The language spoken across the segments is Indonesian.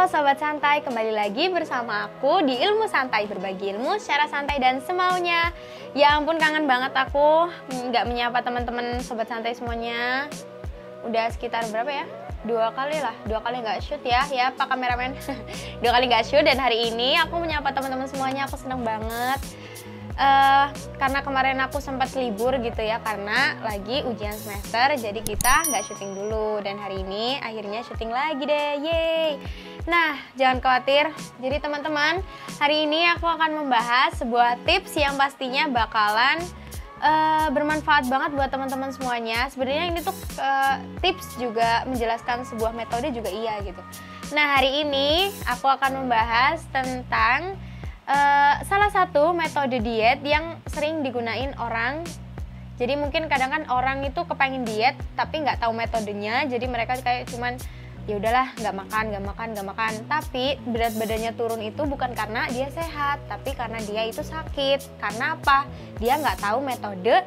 Sobat Santai, kembali lagi bersama aku di Ilmu Santai, berbagi ilmu secara santai dan semaunya. Ya ampun, kangen banget aku nggak menyapa teman-teman Sobat Santai semuanya. Udah sekitar berapa ya? Dua kali nggak shoot ya Pak kameramen. 2 kali nggak shoot, dan hari ini aku menyapa teman-teman semuanya. Aku senang banget. Karena kemarin aku sempat libur gitu ya, karena lagi ujian semester, jadi kita nggak syuting dulu, dan hari ini akhirnya syuting lagi deh, yeay. Nah, jangan khawatir, jadi teman-teman, hari ini aku akan membahas sebuah tips yang pastinya bakalan bermanfaat banget buat teman-teman semuanya. Sebenarnya ini tuh tips juga menjelaskan sebuah metode juga iya gitu. Nah, hari ini aku akan membahas tentang salah satu metode diet yang sering digunain orang. Jadi mungkin kadang kan orang itu kepengen diet tapi nggak tahu metodenya, jadi mereka kayak cuman ya udahlah nggak makan. Tapi berat badannya turun itu bukan karena dia sehat, tapi karena dia itu sakit. Karena apa? Dia nggak tahu metode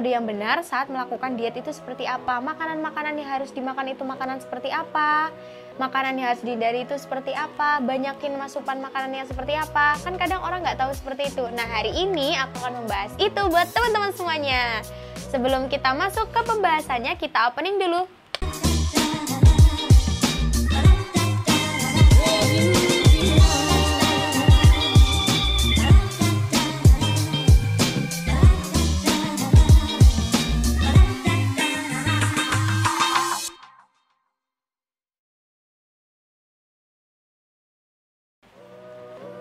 yang benar saat melakukan diet itu seperti apa. Makanan-makanan yang harus dimakan itu makanan seperti apa, makanan yang harus dihindari itu seperti apa, banyakin masukan makanan yang seperti apa. Kan kadang orang nggak tahu seperti itu. Nah, hari ini aku akan membahas itu buat teman-teman semuanya. Sebelum kita masuk ke pembahasannya, kita opening dulu.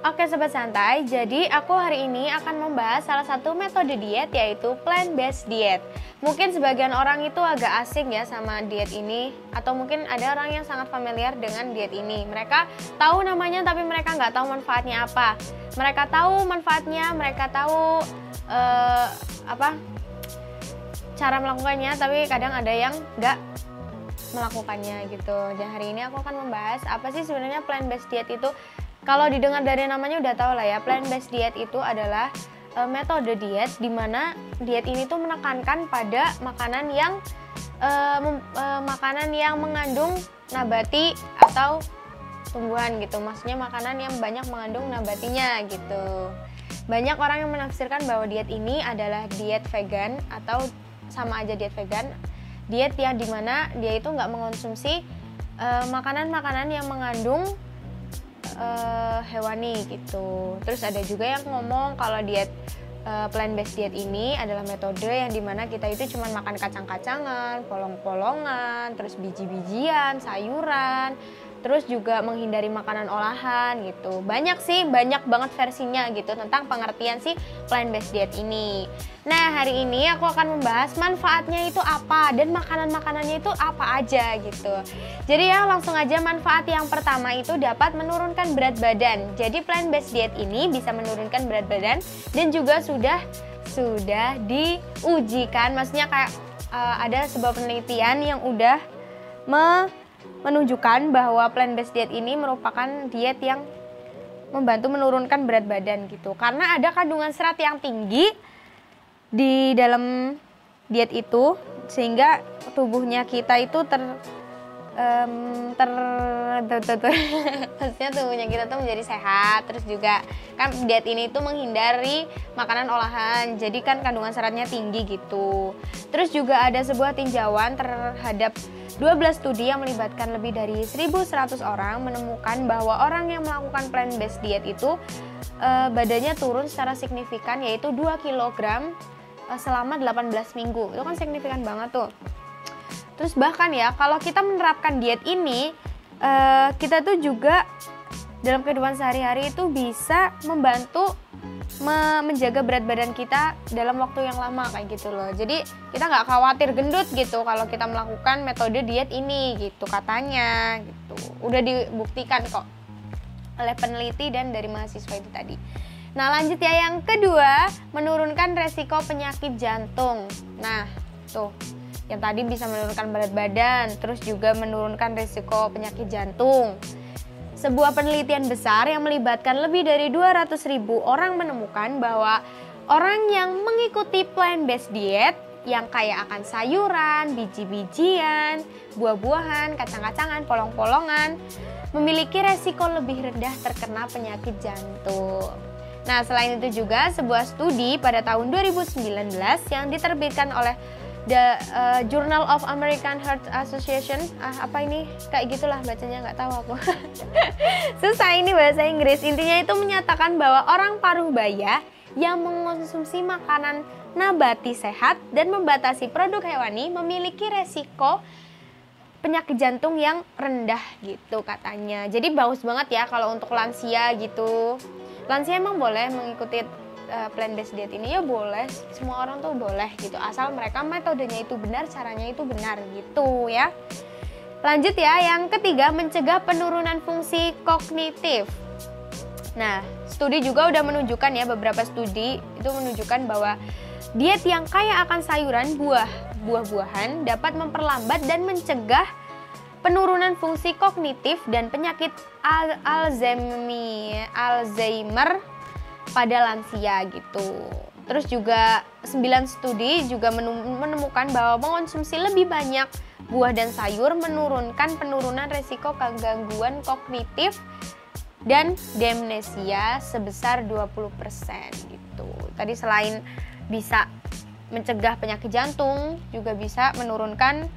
Oke Sobat Santai, jadi aku hari ini akan membahas salah satu metode diet, yaitu plant-based diet. Mungkin sebagian orang itu agak asing ya sama diet ini, atau mungkin ada orang yang sangat familiar dengan diet ini. Mereka tahu namanya tapi mereka nggak tahu manfaatnya apa. Mereka tahu manfaatnya, mereka tahu cara melakukannya, tapi kadang ada yang nggak melakukannya gitu. Dan hari ini aku akan membahas apa sih sebenarnya plant-based diet itu. Kalau didengar dari namanya udah tahu lah ya, plant-based diet itu adalah metode diet di mana diet ini tuh menekankan pada makanan yang mengandung nabati atau tumbuhan gitu. Maksudnya makanan yang banyak mengandung nabatinya gitu. Banyak orang yang menafsirkan bahwa diet ini adalah diet vegan atau sama aja diet vegan. Diet yang dimana dia itu nggak mengonsumsi makanan-makanan yang mengandung hewani gitu. Terus ada juga yang ngomong kalau diet plant-based diet ini adalah metode yang dimana kita itu cuma makan kacang-kacangan, polong-polongan, terus biji-bijian, sayuran, terus juga menghindari makanan olahan gitu. Banyak banget versinya gitu tentang pengertian si plant-based diet ini. Nah, hari ini aku akan membahas manfaatnya itu apa dan makanan-makanannya itu apa aja gitu. Jadi ya langsung aja, manfaat yang pertama itu dapat menurunkan berat badan. Jadi plant-based diet ini bisa menurunkan berat badan dan juga sudah diujikan. Maksudnya kayak ada sebuah penelitian yang udah menunjukkan bahwa plant-based diet ini merupakan diet yang membantu menurunkan berat badan gitu. Karena ada kandungan serat yang tinggi di dalam diet itu, sehingga tubuhnya kita itu maksudnya tubuhnya kita tuh menjadi sehat. Terus juga kan diet ini tuh menghindari makanan olahan, jadi kan kandungan seratnya tinggi gitu. Terus juga ada sebuah tinjauan terhadap 12 studi yang melibatkan lebih dari 1.100 orang menemukan bahwa orang yang melakukan plant-based diet itu badannya turun secara signifikan, yaitu 2 kg selama 18 minggu. Itu kan signifikan banget tuh. Terus bahkan ya, kalau kita menerapkan diet ini, kita tuh juga dalam kehidupan sehari-hari itu bisa membantu menjaga berat badan kita dalam waktu yang lama kayak gitu loh. Jadi kita nggak khawatir gendut gitu kalau kita melakukan metode diet ini gitu katanya gitu. Udah dibuktikan kok oleh peneliti dan dari mahasiswa itu tadi. Nah, lanjut ya, yang kedua, menurunkan resiko penyakit jantung. Nah, tuh, yang tadi bisa menurunkan berat badan, terus juga menurunkan resiko penyakit jantung. Sebuah penelitian besar yang melibatkan lebih dari 200.000 orang menemukan bahwa orang yang mengikuti plant-based diet yang kaya akan sayuran, biji-bijian, buah-buahan, kacang-kacangan, polong-polongan memiliki resiko lebih rendah terkena penyakit jantung. Nah, selain itu juga sebuah studi pada tahun 2019 yang diterbitkan oleh The Journal of American Heart Association, apa ini? Kayak gitulah bacanya, nggak tahu aku. Susah ini bahasa Inggris. Intinya itu menyatakan bahwa orang paruh baya yang mengonsumsi makanan nabati sehat dan membatasi produk hewani memiliki resiko penyakit jantung yang rendah gitu katanya. Jadi bagus banget ya kalau untuk lansia gitu. Lansia emang boleh mengikuti plant-based diet ini, ya boleh, semua orang tuh boleh gitu, asal mereka metodenya itu benar, caranya itu benar gitu ya. Lanjut ya, yang ketiga, mencegah penurunan fungsi kognitif. Nah, studi juga udah menunjukkan ya, beberapa studi itu menunjukkan bahwa diet yang kaya akan sayuran, buah-buahan dapat memperlambat dan mencegah penurunan fungsi kognitif dan penyakit Alzheimer pada lansia gitu. Terus juga 9 studi juga menemukan bahwa mengonsumsi lebih banyak buah dan sayur menurunkan penurunan resiko gangguan kognitif dan demensia sebesar 20% gitu. Tadi selain bisa mencegah penyakit jantung, juga bisa menurunkan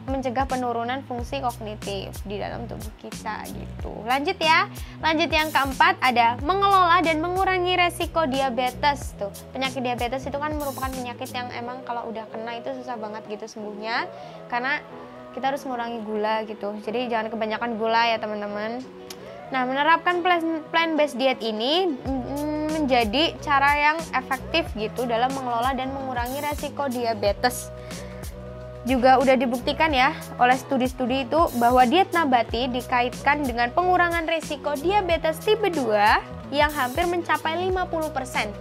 mencegah penurunan fungsi kognitif di dalam tubuh kita gitu. Lanjut ya. Lanjut yang keempat, ada mengelola dan mengurangi resiko diabetes tuh. Penyakit diabetes itu kan merupakan penyakit yang emang kalau udah kena itu susah banget gitu sembuhnya, karena kita harus mengurangi gula gitu. Jadi jangan kebanyakan gula ya teman-teman. Nah, menerapkan plant-based diet ini menjadi cara yang efektif gitu dalam mengelola dan mengurangi resiko diabetes. Juga udah dibuktikan ya oleh studi-studi itu bahwa diet nabati dikaitkan dengan pengurangan risiko diabetes tipe 2 yang hampir mencapai 50%.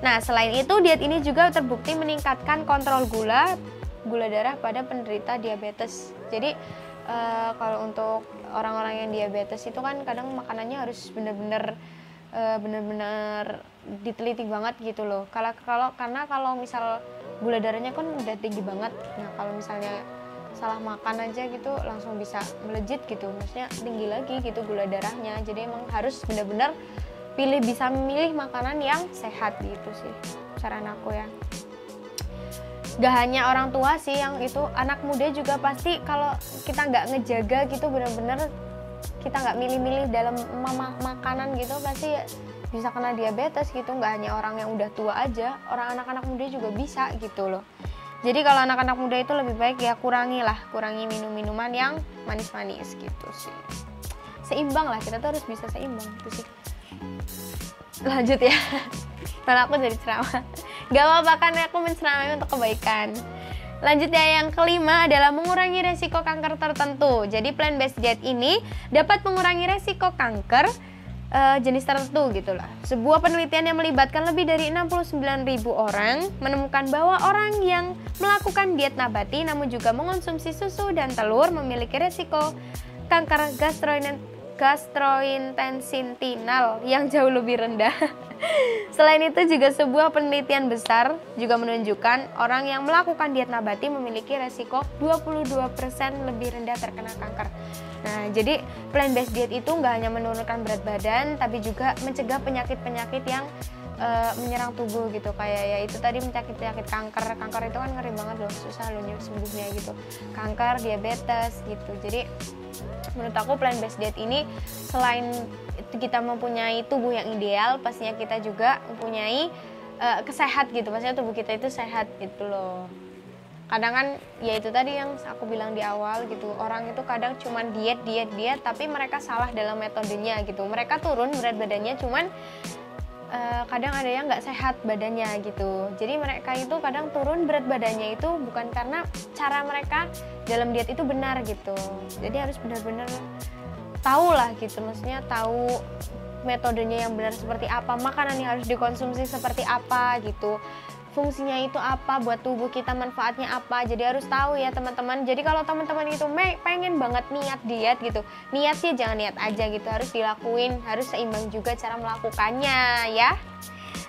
Nah, selain itu diet ini juga terbukti meningkatkan kontrol gula darah pada penderita diabetes. Jadi kalau untuk orang-orang yang diabetes itu kan kadang makanannya harus benar-benar diteliti banget gitu loh. Karena kalau misal gula darahnya kan udah tinggi banget. Nah, kalau misalnya salah makan aja gitu langsung bisa melejit gitu. Maksudnya tinggi lagi gitu gula darahnya. Jadi emang harus benar-benar bisa memilih makanan yang sehat gitu sih saran aku ya. Gak hanya orang tua sih yang itu, anak muda juga pasti kalau kita nggak ngejaga gitu benar-benar kita nggak milih-milih dalam makanan gitu pasti bisa kena diabetes gitu. Nggak hanya orang yang udah tua aja, orang anak-anak muda juga bisa gitu loh. Jadi kalau anak-anak muda itu lebih baik ya kurangi minum-minuman yang manis-manis gitu sih. Seimbang lah, kita tuh harus bisa seimbang gitu sih. Lanjut ya, karena aku jadi ceramah. Gak apa-apa kan aku menceramai untuk kebaikan. Lanjut ya, yang kelima adalah mengurangi resiko kanker tertentu. Jadi plant-based diet ini dapat mengurangi resiko kanker jenis tertentu gitulah. Sebuah penelitian yang melibatkan lebih dari 69.000 orang menemukan bahwa orang yang melakukan diet nabati namun juga mengonsumsi susu dan telur memiliki resiko kanker gastrointestinal yang jauh lebih rendah. Selain itu juga sebuah penelitian besar juga menunjukkan orang yang melakukan diet nabati memiliki resiko 22% lebih rendah terkena kanker. Nah, jadi plant-based diet itu nggak hanya menurunkan berat badan, tapi juga mencegah penyakit-penyakit yang menyerang tubuh gitu. Kayak ya itu tadi penyakit-penyakit kanker. Kanker itu kan ngeri banget loh, susah loh sembuhnya gitu. Kanker, diabetes gitu. Jadi menurut aku plant-based diet ini selain kita mempunyai tubuh yang ideal, pastinya kita juga mempunyai kesehat gitu. Pastinya tubuh kita itu sehat gitu loh. Kadang kan ya itu tadi yang aku bilang di awal gitu, orang itu kadang cuman diet tapi mereka salah dalam metodenya gitu. Mereka turun berat badannya cuman kadang ada yang nggak sehat badannya gitu. Jadi mereka itu kadang turun berat badannya itu bukan karena cara mereka dalam diet itu benar gitu. Jadi harus benar-benar tahu lah gitu, maksudnya tahu metodenya yang benar seperti apa, makanan yang harus dikonsumsi seperti apa gitu, fungsinya itu apa buat tubuh kita, manfaatnya apa. Jadi harus tahu ya teman-teman. Jadi kalau teman-teman itu pengen banget niat diet gitu, niat sih jangan niat aja gitu, harus dilakuin, harus seimbang juga cara melakukannya ya.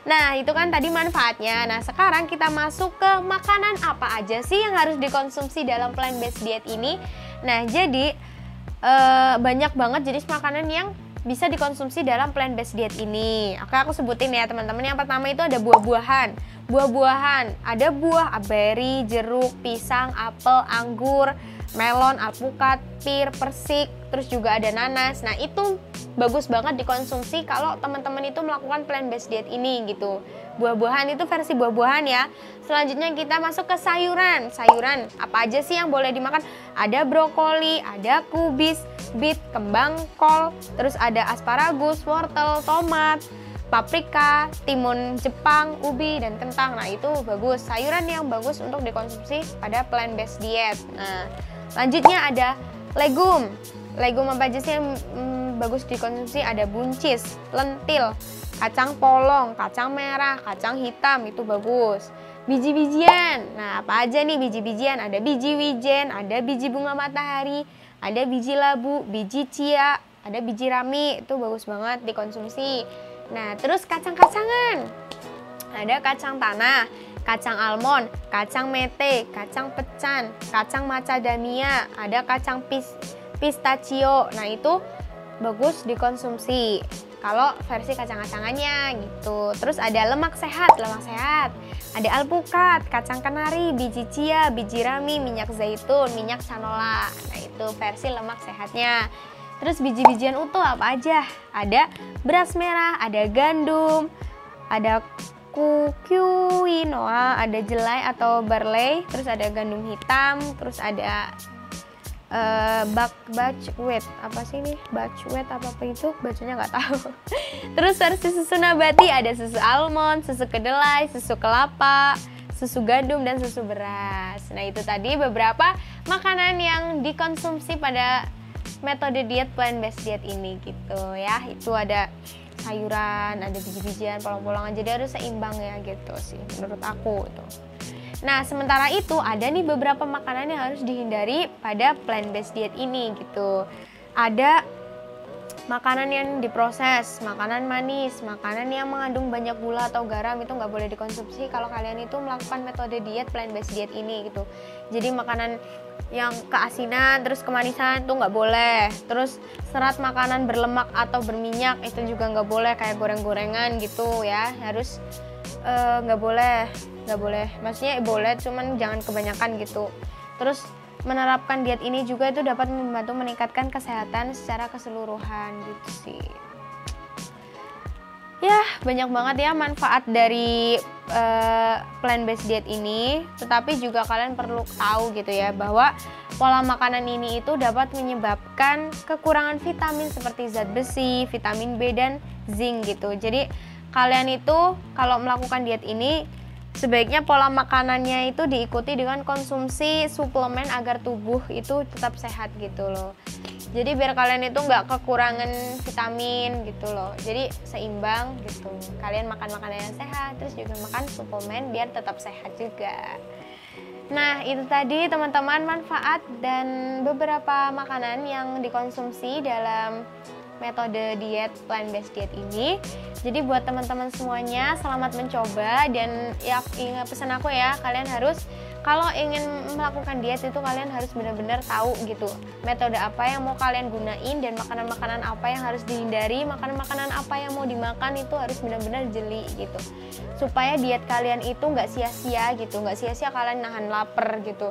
Nah, itu kan tadi manfaatnya. Nah, sekarang kita masuk ke makanan apa aja sih yang harus dikonsumsi dalam plant-based diet ini. Nah, jadi banyak banget jenis makanan yang bisa dikonsumsi dalam plant-based diet ini. Oke, aku sebutin ya teman-teman. Yang pertama itu ada buah-buahan. Buah-buahan, ada buah beri, jeruk, pisang, apel, anggur, melon, alpukat, pir, persik, terus juga ada nanas. Nah, itu bagus banget dikonsumsi kalau teman-teman itu melakukan plant-based diet ini gitu. Buah-buahan itu versi buah-buahan ya. Selanjutnya kita masuk ke sayuran. Sayuran apa aja sih yang boleh dimakan? Ada brokoli, ada kubis, beet, kembang kol, terus ada asparagus, wortel, tomat, paprika, timun Jepang, ubi, dan kentang. Nah, itu bagus. Sayuran yang bagus untuk dikonsumsi pada plant-based diet. Nah, selanjutnya ada legum. Legum apa aja sih yang bagus dikonsumsi? Ada buncis, lentil, kacang polong, kacang merah, kacang hitam, itu bagus. Biji-bijian. Nah, apa aja nih biji-bijian? Ada biji wijen, ada biji bunga matahari, ada biji labu, biji chia, ada biji rami, itu bagus banget dikonsumsi. Nah, terus kacang-kacangan. Ada kacang tanah, kacang almond, kacang mete, kacang pecan, kacang macadamia, ada kacang pistachio. Nah, itu bagus dikonsumsi kalau versi kacang-kacangannya gitu. Terus ada lemak sehat. Ada alpukat, kacang kenari, biji chia, biji rami, minyak zaitun, minyak canola. Nah, itu versi lemak sehatnya. Terus biji-bijian utuh apa aja? Ada beras merah, ada gandum, ada quinoa, ada jelai atau barley, terus ada gandum hitam, terus ada buckwheat, apa sih ini? Buckwheat apa itu? Bacanya nggak tahu. Terus versi susu nabati ada susu almond, susu kedelai, susu kelapa, susu gandum, dan susu beras. Nah, itu tadi beberapa makanan yang dikonsumsi pada metode diet plant-based diet ini gitu ya. Itu ada sayuran, ada biji-bijian, polong-polongan, jadi harus seimbang ya gitu sih menurut aku itu. Nah, sementara itu ada nih beberapa makanan yang harus dihindari pada plant-based diet ini gitu. Ada makanan yang diproses, makanan manis, makanan yang mengandung banyak gula atau garam, itu nggak boleh dikonsumsi kalau kalian itu melakukan metode diet plant-based diet ini gitu. Jadi makanan yang keasinan, terus kemanisan itu nggak boleh. Terus serat makanan berlemak atau berminyak itu juga nggak boleh, kayak goreng-gorengan gitu ya. Harus nggak boleh. Maksudnya boleh, cuman jangan kebanyakan gitu. Terus menerapkan diet ini juga itu dapat membantu meningkatkan kesehatan secara keseluruhan gitu sih. Ya, banyak banget ya manfaat dari plant-based diet ini. Tetapi juga kalian perlu tahu gitu ya, bahwa pola makanan ini itu dapat menyebabkan kekurangan vitamin seperti zat besi, vitamin B, dan zinc gitu. Jadi kalian itu kalau melakukan diet ini, sebaiknya pola makanannya itu diikuti dengan konsumsi suplemen agar tubuh itu tetap sehat gitu loh. Jadi biar kalian itu nggak kekurangan vitamin gitu loh. Jadi seimbang gitu. Kalian makan makanan yang sehat, terus juga makan suplemen biar tetap sehat juga. Nah, itu tadi teman-teman manfaat dan beberapa makanan yang dikonsumsi dalam metode diet plant-based diet ini. Jadi buat teman-teman semuanya, selamat mencoba. Dan ya, ingat pesan aku ya, kalian harus, kalau ingin melakukan diet itu kalian harus benar-benar tahu gitu metode apa yang mau kalian gunain, dan makanan-makanan apa yang harus dihindari, makanan-makanan apa yang mau dimakan itu harus benar-benar jeli gitu, supaya diet kalian itu nggak sia-sia gitu, nggak sia-sia kalian nahan lapar gitu,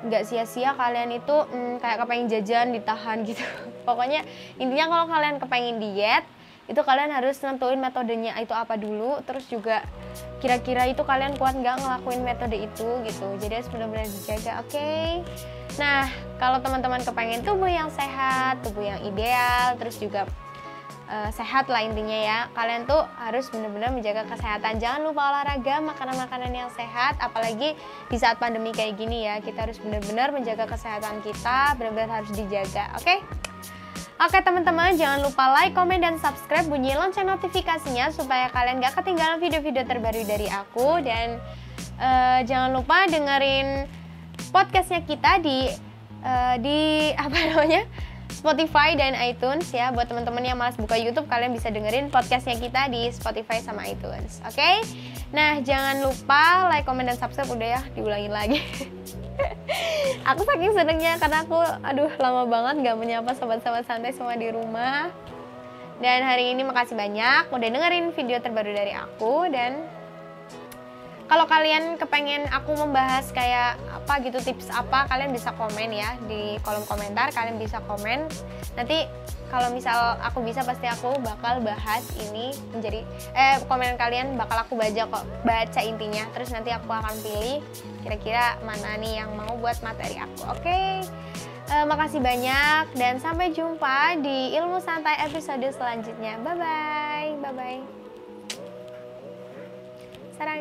nggak sia-sia kalian itu kayak kepengen jajan ditahan gitu. Pokoknya intinya kalau kalian kepengen diet itu kalian harus nentuin metodenya itu apa dulu, terus juga kira-kira itu kalian kuat nggak ngelakuin metode itu gitu. Jadi harus benar-benar dijaga, oke? Nah, kalau teman-teman kepengen tubuh yang sehat, tubuh yang ideal, terus juga sehat lah intinya ya, kalian tuh harus benar-benar menjaga kesehatan. Jangan lupa olahraga, makanan-makanan yang sehat, apalagi di saat pandemi kayak gini ya, kita harus benar-benar menjaga kesehatan kita, benar-benar harus dijaga, oke? Oke teman-teman, jangan lupa like, komen, dan subscribe, bunyi lonceng notifikasinya supaya kalian gak ketinggalan video-video terbaru dari aku. Dan jangan lupa dengerin podcastnya kita di apa namanya, Spotify dan iTunes ya. Buat teman-teman yang malas buka YouTube, kalian bisa dengerin podcastnya kita di Spotify sama iTunes. Oke? Nah, jangan lupa like, comment, dan subscribe. Udah ya, diulangin lagi. Aku saking senengnya karena aku lama banget gak menyapa sobat-sobat santai semua di rumah. Dan hari ini makasih banyak udah dengerin video terbaru dari aku. Dan kalau kalian kepengen aku membahas kayak apa gitu, tips apa, kalian bisa komen ya di kolom komentar. Kalian bisa komen. Nanti kalau misal aku bisa, pasti aku bakal bahas ini menjadi komen kalian bakal aku baca intinya. Terus nanti aku akan pilih kira-kira mana nih yang mau buat materi aku. Oke. Makasih banyak dan sampai jumpa di Ilmu Santai episode selanjutnya. Bye bye. Bye bye. Sarang